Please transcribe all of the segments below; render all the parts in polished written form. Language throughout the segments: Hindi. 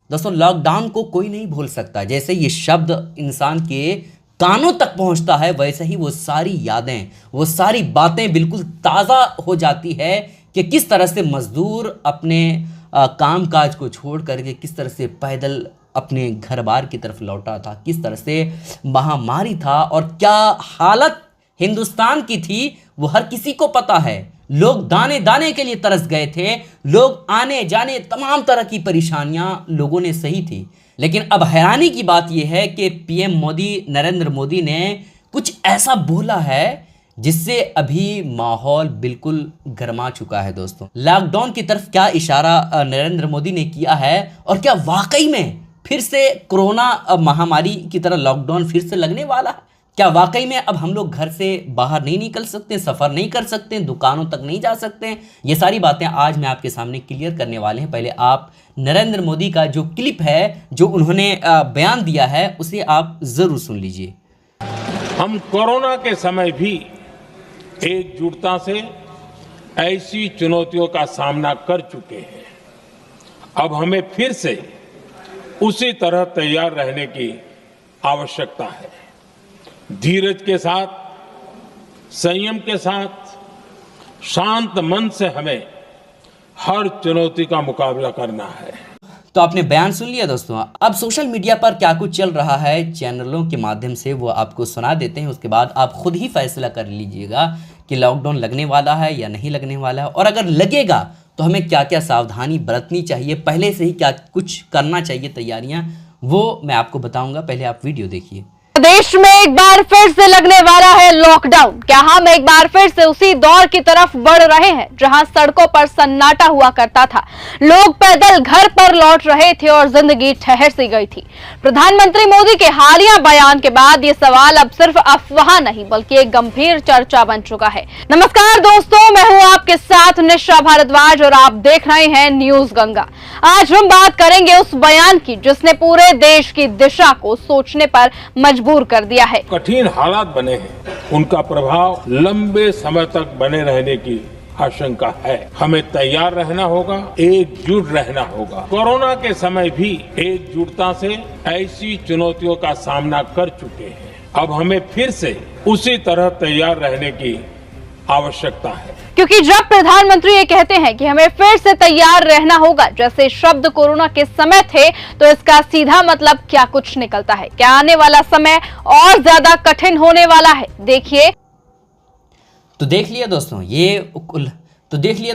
दोस्तों लॉकडाउन को कोई नहीं भूल सकता। जैसे ये शब्द इंसान के कानों तक पहुंचता है वैसे ही वो सारी यादें, वो सारी बातें बिल्कुल ताज़ा हो जाती है कि किस तरह से मज़दूर अपने काम काज को छोड़ करके किस तरह से पैदल अपने घर बार की तरफ लौटा था, किस तरह से महामारी था और क्या हालत हिंदुस्तान की थी वो हर किसी को पता है। लोग दाने दाने के लिए तरस गए थे, लोग आने जाने तमाम तरह की परेशानियां लोगों ने सही थी। लेकिन अब हैरानी की बात यह है कि पीएम मोदी, नरेंद्र मोदी ने कुछ ऐसा बोला है जिससे अभी माहौल बिल्कुल गर्मा चुका है। दोस्तों लॉकडाउन की तरफ क्या इशारा नरेंद्र मोदी ने किया है और क्या वाकई में फिर से कोरोना महामारी की तरह लॉकडाउन फिर से लगने वाला है? क्या वाकई में अब हम लोग घर से बाहर नहीं निकल सकते, सफ़र नहीं कर सकते, दुकानों तक नहीं जा सकते? ये सारी बातें आज मैं आपके सामने क्लियर करने वाले हैं। पहले आप नरेंद्र मोदी का जो क्लिप है, जो उन्होंने बयान दिया है, उसे आप ज़रूर सुन लीजिए। हम कोरोना के समय भी एकजुटता से ऐसी चुनौतियों का सामना कर चुके हैं। अब हमें फिर से उसी तरह तैयार रहने की आवश्यकता है। धीरज के साथ, संयम के साथ, शांत मन से हमें हर चुनौती का मुकाबला करना है। तो आपने बयान सुन लिया दोस्तों। अब सोशल मीडिया पर क्या कुछ चल रहा है चैनलों के माध्यम से वो आपको सुना देते हैं, उसके बाद आप खुद ही फैसला कर लीजिएगा कि लॉकडाउन लगने वाला है या नहीं लगने वाला है, और अगर लगेगा तो हमें क्या क्या सावधानी बरतनी चाहिए, पहले से ही क्या कुछ करना चाहिए तैयारियां, वो मैं आपको बताऊंगा। पहले आप वीडियो देखिए। देश में एक बार फिर से लगने वाला है लॉकडाउन। क्या हम एक बार फिर से उसी दौर की तरफ बढ़ रहे हैं जहां सड़कों पर सन्नाटा हुआ करता था, लोग पैदल घर पर लौट रहे थे और जिंदगी ठहर सी गई थी? प्रधानमंत्री मोदी के हालिया बयान के बाद ये सवाल अब सिर्फ अफवाह नहीं बल्कि एक गंभीर चर्चा बन चुका है। नमस्कार दोस्तों, मैं हूं आपके साथ निशा भारद्वाज और आप देख रहे हैं न्यूज गंगा। आज हम बात करेंगे उस बयान की जिसने पूरे देश की दिशा को सोचने पर मजबूर कर दिया है। कठिन हालात बने हैं, उनका प्रभाव लंबे समय तक बने रहने की आशंका है। हमें तैयार रहना होगा, एकजुट रहना होगा। कोरोना के समय भी एकजुटता से ऐसी चुनौतियों का सामना कर चुके हैं। अब हमें फिर से उसी तरह तैयार रहने की आवश्यकता है, क्योंकि जब प्रधानमंत्री ये कहते हैं कि हमें फिर से तैयार रहना होगा जैसे शब्द कोरोना के समय थे, तो इसका सीधा मतलब क्या कुछ निकलता है? क्या आने वाला समय और ज्यादा कठिन होने वाला है? देखिए। तो देख लिया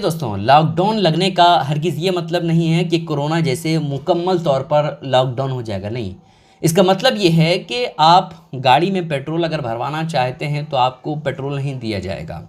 दोस्तों, लॉकडाउन लगने का हरगिज़ ये मतलब नहीं है कि कोरोना जैसे मुकम्मल तौर पर लॉकडाउन हो जाएगा, नहीं। इसका मतलब ये है कि आप गाड़ी में पेट्रोल अगर भरवाना चाहते हैं तो आपको पेट्रोल नहीं दिया जाएगा।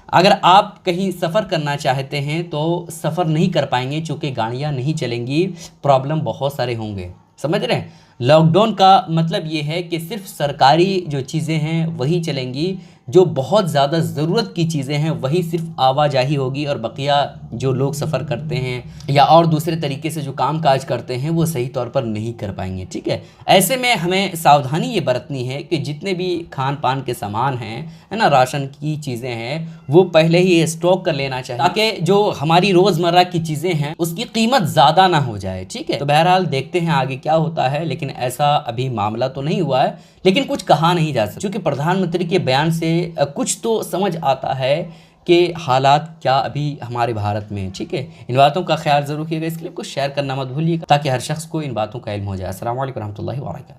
अगर आप कहीं सफ़र करना चाहते हैं तो सफ़र नहीं कर पाएंगे, चूँकि गाड़ियाँ नहीं चलेंगी, प्रॉब्लम बहुत सारे होंगे। समझ रहे हैं? लॉकडाउन का मतलब ये है कि सिर्फ सरकारी जो चीज़ें हैं वही चलेंगी, जो बहुत ज़्यादा ज़रूरत की चीज़ें हैं वही सिर्फ आवाजाही होगी, और बकिया जो लोग सफ़र करते हैं या और दूसरे तरीके से जो काम काज करते हैं वो सही तौर पर नहीं कर पाएंगे। ठीक है, ऐसे में हमें सावधानी ये बरतनी है कि जितने भी खान पान के सामान हैं, है ना, राशन की चीज़ें हैं, वो पहले ही स्टॉक कर लेना चाहिए ताकि जो हमारी रोज़मर्रा की चीज़ें हैं उसकी कीमत ज़्यादा ना हो जाए। ठीक है, तो बहरहाल देखते हैं आगे क्या होता है, लेकिन ऐसा अभी मामला तो नहीं हुआ है, लेकिन कुछ कहा नहीं जा सकता क्योंकि प्रधानमंत्री के बयान से कुछ तो समझ आता है कि हालात क्या अभी हमारे भारत में। ठीक है, इन बातों का ख्याल जरूर रखिएगा। इस क्लिप को शेयर करना मत भूलिएगा ताकि हर शख्स को इन बातों का इल्म हो जाए। अस्सलाम वालेकुम रहमतुल्लाहि व बरकातहू।